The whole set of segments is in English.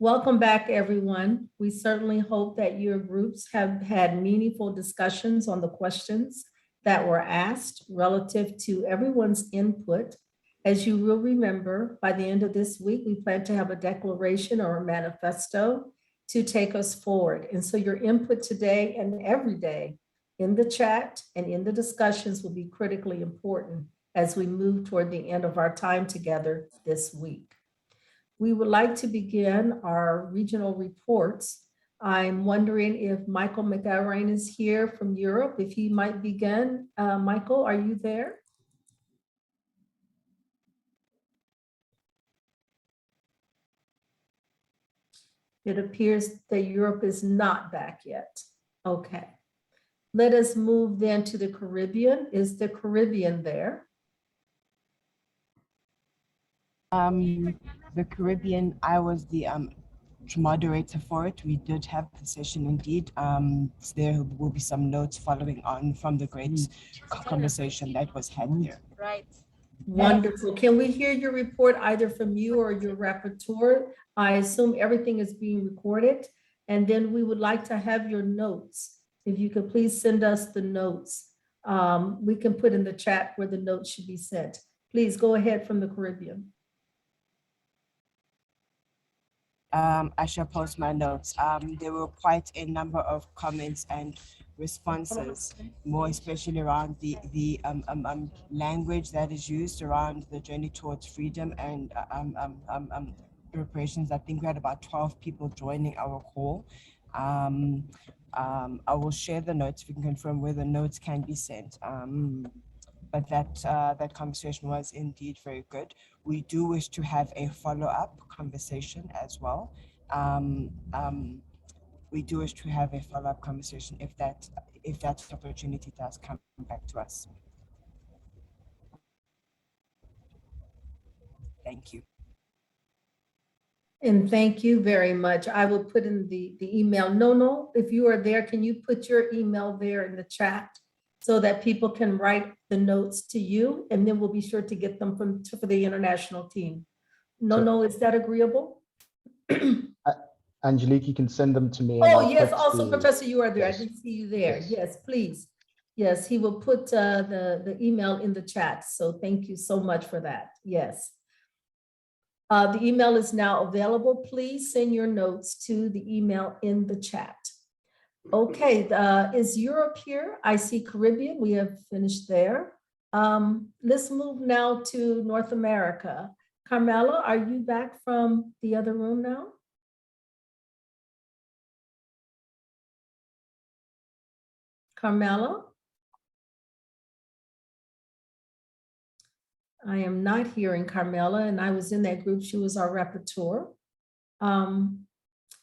Welcome back, everyone. We certainly hope that your groups have had meaningful discussions on the questions that were asked relative to everyone's input. As you will remember, by the end of this week, we plan to have a declaration or a manifesto to take us forward. And so your input today and every day in the chat and in the discussions will be critically important as we move toward the end of our time together this week. We would like to begin our regional reports. I'm wondering if Michael McGarrain is here from Europe, if he might begin. Michael, are you there? It appears that Europe is not back yet. Okay. Let us move then to the Caribbean. Is the Caribbean there? The Caribbean, I was the moderator for it. We did have the session indeed. So there will be some notes following on from the great conversation that was had here. Right. Wonderful. Can we hear your report either from you or your rapporteur? I assume everything is being recorded. And then we would like to have your notes. If you could please send us the notes. We can put in the chat where the notes should be sent. Please go ahead from the Caribbean. I shall post my notes. There were quite a number of comments and responses, more especially around the language that is used around the journey towards freedom and preparations. I think we had about 12 people joining our call. I will share the notes if we can confirm where the notes can be sent. But that conversation was indeed very good. We do wish to have a follow-up conversation as well. We do wish to have a follow-up conversation if that opportunity does come back to us. Thank you. And thank you very much. I will put in the email. No, if you are there, can you put your email there in the chat so that people can write the notes to you, and then we'll be sure to get them for the international team. No, is that agreeable? Angelique, you can send them to me. Oh, yes, also, Professor, you are there. Yes. I didn't see you there. Yes, please. Yes, he will put the email in the chat. So thank you so much for that. Yes. The email is now available. Please send your notes to the email in the chat. Okay, is Europe here? I see Caribbean, we have finished there. Let's move now to North America. Carmela, are you back from the other room now? Carmela? I am not hearing Carmela, and I was in that group. She was our rapporteur.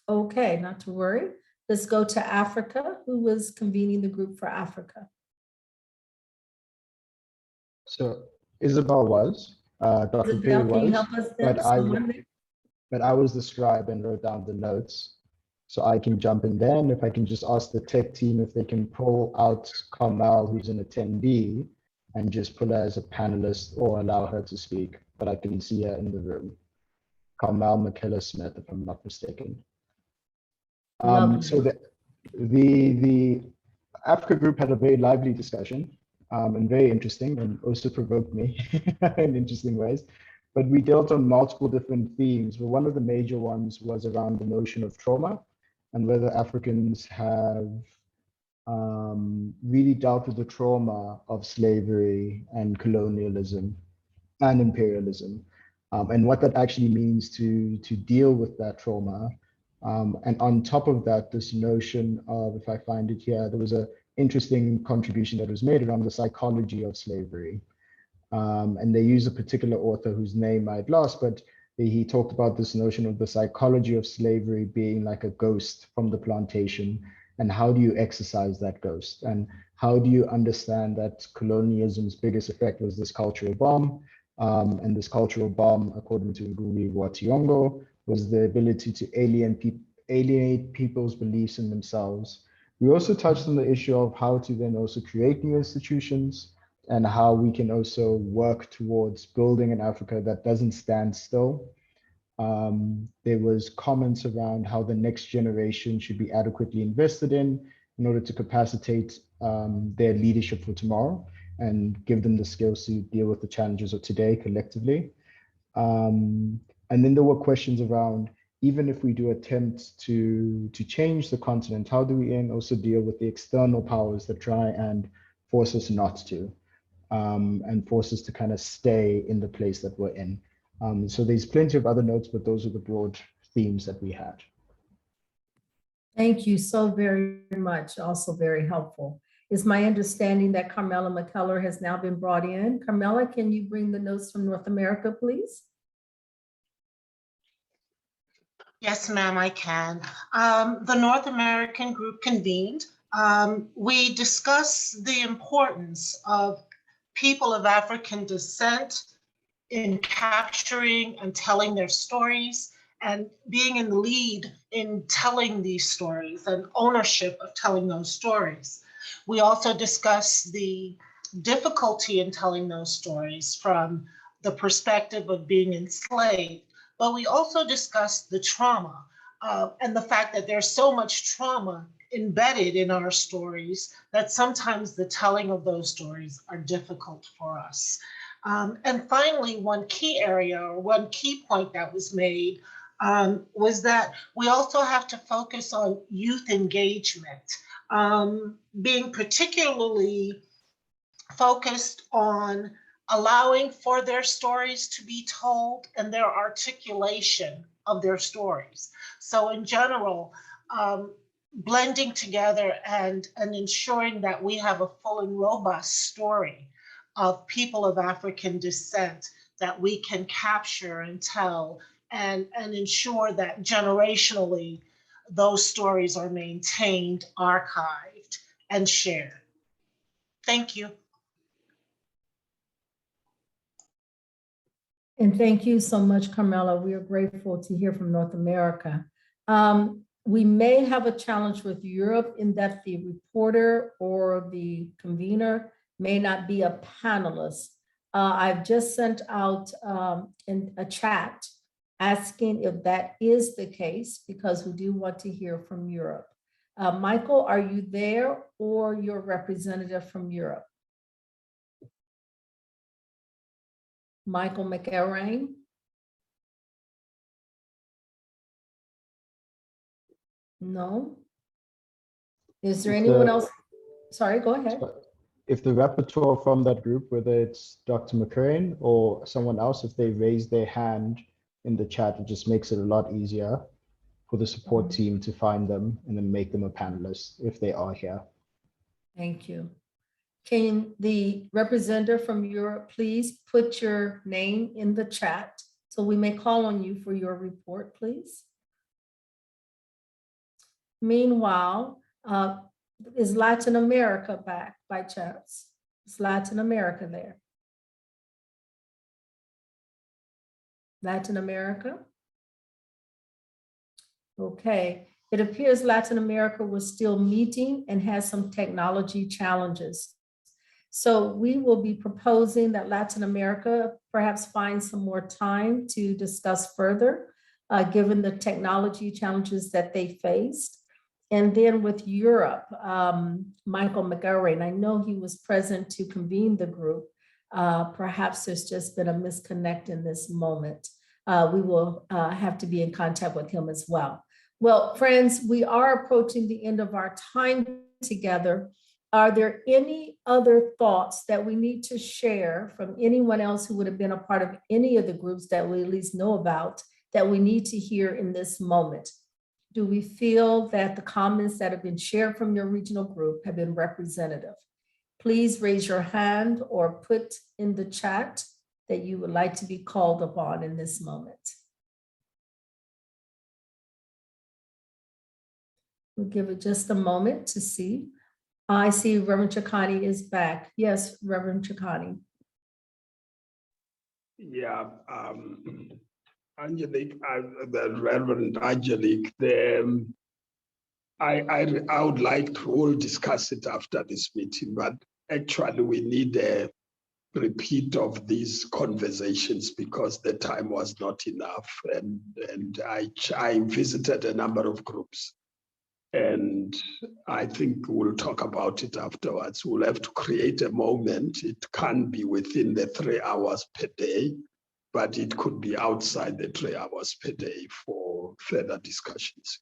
Okay, not to worry. Let's go to Africa. Who was convening the group for Africa? So Isabel was, Dr. Perry was, but I was the scribe and wrote down the notes. So I can jump in there, and if I can just ask the tech team if they can pull out Carmel, who's an attendee, and just put her as a panelist or allow her to speak, but I can see her in the room. Carmel McKellar-Smith, if I'm not mistaken. So the Africa group had a very lively discussion and very interesting, and also provoked me in interesting ways. But we dealt on multiple different themes, but one of the major ones was around the notion of trauma and whether Africans have really dealt with the trauma of slavery and colonialism and imperialism, and what that actually means to deal with that trauma. And on top of that, this notion of, if I find it here, there was an interesting contribution that was made around the psychology of slavery. And they use a particular author whose name I'd lost, but he talked about this notion of the psychology of slavery being like a ghost from the plantation. And how do you exercise that ghost? And how do you understand that colonialism's biggest effect was this cultural bomb? And this cultural bomb, according to Ngugi wa Thiong'o, was the ability to alienate people's beliefs in themselves. We also touched on the issue of how to then also create new institutions and how we can also work towards building an Africa that doesn't stand still. There was comments around how the next generation should be adequately invested in order to capacitate their leadership for tomorrow and give them the skills to deal with the challenges of today collectively. And then there were questions around, even if we do attempt to change the continent, how do we also deal with the external powers that try and force us not to, and force us to kind of stay in the place that we're in. So there's plenty of other notes, but those are the broad themes that we had. Thank you so very much. Also very helpful. It's my understanding that Carmela McKellar has now been brought in. Carmela, can you bring the notes from North America, please? Yes, ma'am, I can. The North American group convened. We discussed the importance of people of African descent in capturing and telling their stories and being in the lead in telling these stories and ownership of telling those stories. We also discussed the difficulty in telling those stories from the perspective of being enslaved, but we also discussed the trauma and the fact that there's so much trauma embedded in our stories that sometimes the telling of those stories are difficult for us. And finally, one key area or one key point that was made was that we also have to focus on youth engagement, being particularly focused on allowing for their stories to be told and their articulation of their stories. So in general, blending together and ensuring that we have a full and robust story of people of African descent that we can capture and tell and ensure that generationally those stories are maintained, archived, and shared. Thank you. And thank you so much, Carmela. We are grateful to hear from North America. We may have a challenge with Europe in that the reporter or the convener may not be a panelist. I've just sent out in a chat asking if that is the case, because we do want to hear from Europe. Michael, are you there, or your representative from Europe? Michael McElrain? No? Is there anyone else? Sorry, go ahead. If the rapporteur from that group, whether it's Dr. McCrane or someone else, if they raise their hand in the chat, it just makes it a lot easier for the support team to find them and then make them a panelist if they are here. Thank you. Can the representative from Europe please put your name in the chat so we may call on you for your report, please? Meanwhile, is Latin America back by chance? Is Latin America there? Latin America? Okay, it appears Latin America was still meeting and has some technology challenges. So we will be proposing that Latin America perhaps find some more time to discuss further, given the technology challenges that they faced. And then with Europe, Michael McElrain, I know he was present to convene the group. Perhaps there's just been a misconnect in this moment. We will have to be in contact with him as well. Well, friends, we are approaching the end of our time together. Are there any other thoughts that we need to share from anyone else who would have been a part of any of the groups that we at least know about that we need to hear in this moment? Do we feel that the comments that have been shared from your regional group have been representative? Please raise your hand or put in the chat that you would like to be called upon in this moment. We'll give it just a moment to see. I see Reverend Chakani is back. Yes, Reverend Chakani. Yeah, Angelique, the Reverend Angelique, I would like to all discuss it after this meeting, but actually we need repeat of these conversations because the time was not enough. And I visited a number of groups. And I think we'll talk about it afterwards. We'll have to create a moment. It can't be within the 3 hours per day, but it could be outside the 3 hours per day for further discussions.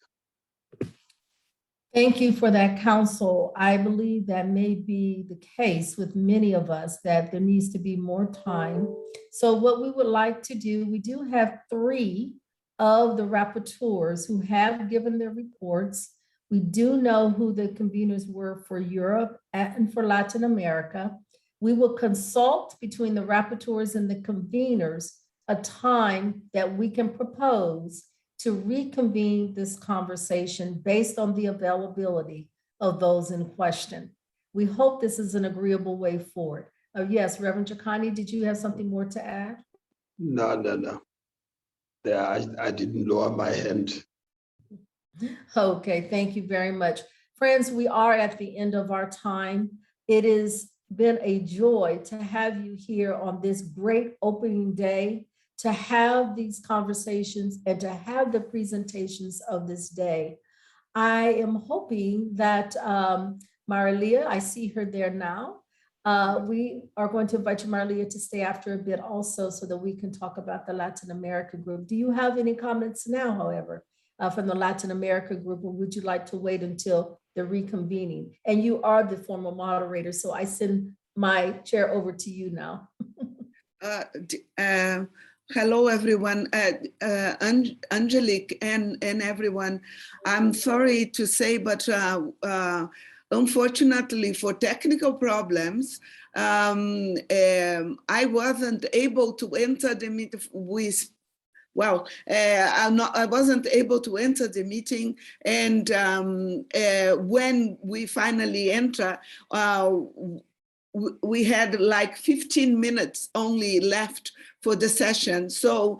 Thank you for that, counsel. I believe that may be the case with many of us, that there needs to be more time. So what we would like to do, we do have 3 of the rapporteurs who have given their reports. We do know who the conveners were for Europe and for Latin America. We will consult between the rapporteurs and the conveners a time that we can propose to reconvene this conversation based on the availability of those in question. We hope this is an agreeable way forward. Yes, Reverend Jacani, did you have something more to add? No. I didn't lower my hand. Okay, thank you very much. Friends, we are at the end of our time. It has been a joy to have you here on this great opening day, to have these conversations and to have the presentations of this day. I am hoping that Marilia, I see her there now. We are going to invite you, Marilia, to stay after a bit also so that we can talk about the Latin America group. Do you have any comments now, however, from the Latin America group, or would you like to wait until the reconvening? And you are the former moderator, so I send my chair over to you now. Hello, everyone. Angelique and everyone. I'm sorry to say, but unfortunately for technical problems, I wasn't able to enter the meeting with, well, I wasn't able to enter the meeting. And when we finally enter, we had like 15 minutes only left for the session. So,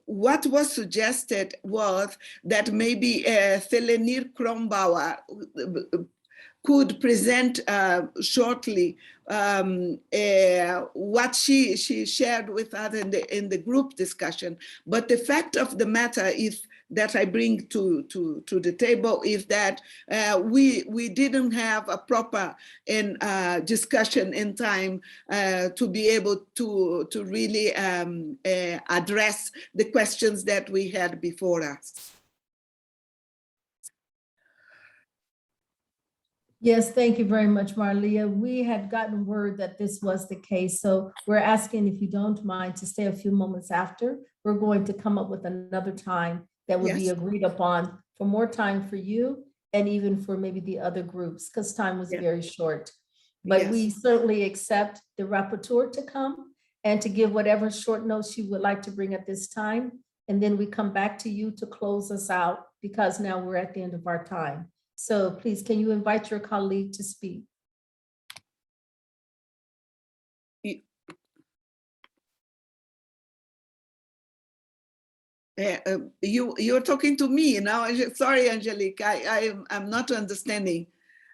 what was suggested was that maybe Selenir Kronbauer could present shortly what she shared with us in the group discussion. But the fact of the matter is that I bring to the table is that we didn't have a proper discussion in time to be able to really address the questions that we had before us. Yes, thank you very much, Marlia. We had gotten word that this was the case, so we're asking, if you don't mind, to stay a few moments after. We're going to come up with another time that would be agreed upon for more time for you and even for maybe the other groups, because time was very short. But we certainly accept the rapporteur to come and to give whatever short notes you would like to bring at this time. And then we come back to you to close us out, because now we're at the end of our time. So please, can you invite your colleague to speak? You're talking to me now. Sorry, Angelique, I'm not understanding.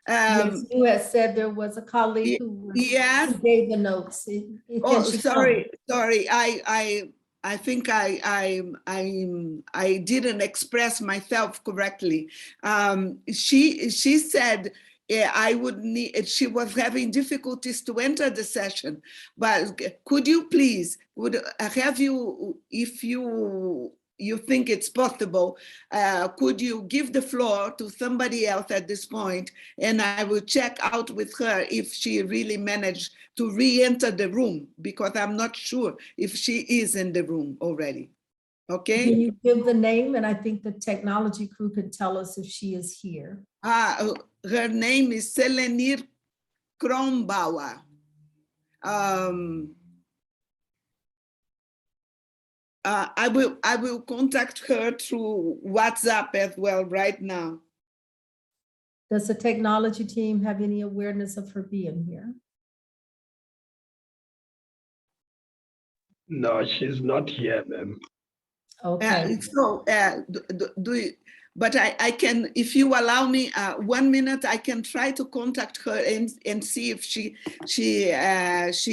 Yes, you had said there was a colleague who gave the notes. Sorry. I think I didn't express myself correctly. She said I would need. She was having difficulties to enter the session, but could you please have you, if you think it's possible, could you give the floor to somebody else at this point, and I will check out with her if she really managed to re-enter the room, because I'm not sure if she is in the room already. Okay. Can you give the name? And I think the technology crew could tell us if she is here. Her name is Selenir Kronbauer. I will contact her through WhatsApp as well right now. Does the technology team have any awareness of her being here? No, she's not here, ma'am. Okay. So but I can, if you allow me 1 minute, I can try to contact her and see if she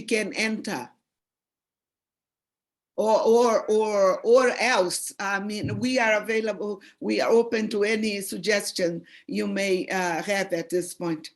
can enter. Or else, I mean, we are available. We are open to any suggestion you may have at this point.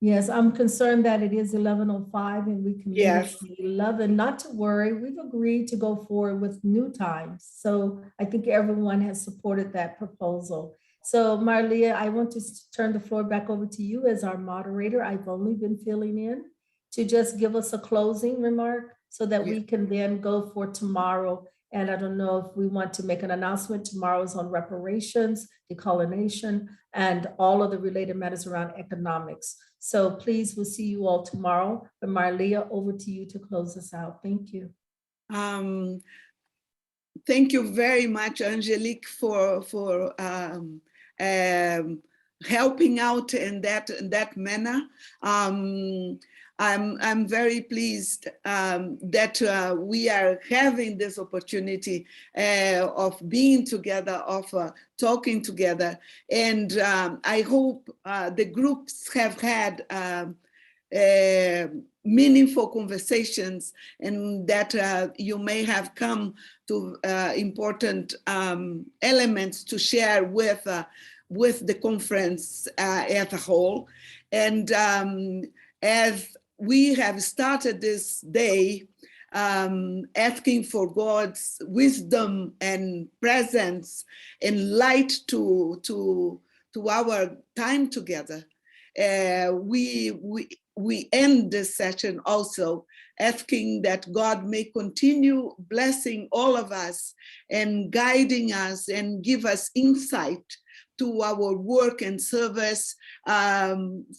Yes, I'm concerned that it is 11:05 and we can Yes. 11. Not to worry, we've agreed to go forward with new times. So I think everyone has supported that proposal. So Marlia, I want to turn the floor back over to you as our moderator. I've only been filling in to just give us a closing remark so that we can then go for tomorrow. And I don't know if we want to make an announcement. Tomorrow is on reparations, decolonization, and all of the related matters around economics. So please, we'll see you all tomorrow. But Marlia, over to you to close us out. Thank you. Thank you very much, Angelique, for helping out in that manner. I'm very pleased that we are having this opportunity of being together, of talking together. And I hope the groups have had meaningful conversations, and that you may have come to important elements to share with the conference as a whole. And as we have started this day asking for God's wisdom and presence and light to our time together, we end this session also asking that God may continue blessing all of us and guiding us and give us insight to our work and service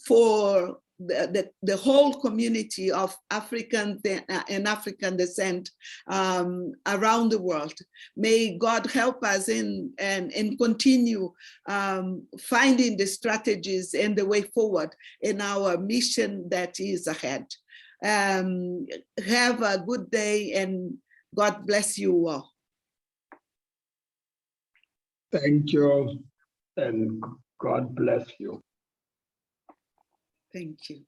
for the whole community of African and African descent around the world. May God help us and continue finding the strategies and the way forward in our mission that is ahead. Have a good day and God bless you all. Thank you and God bless you. Thank you.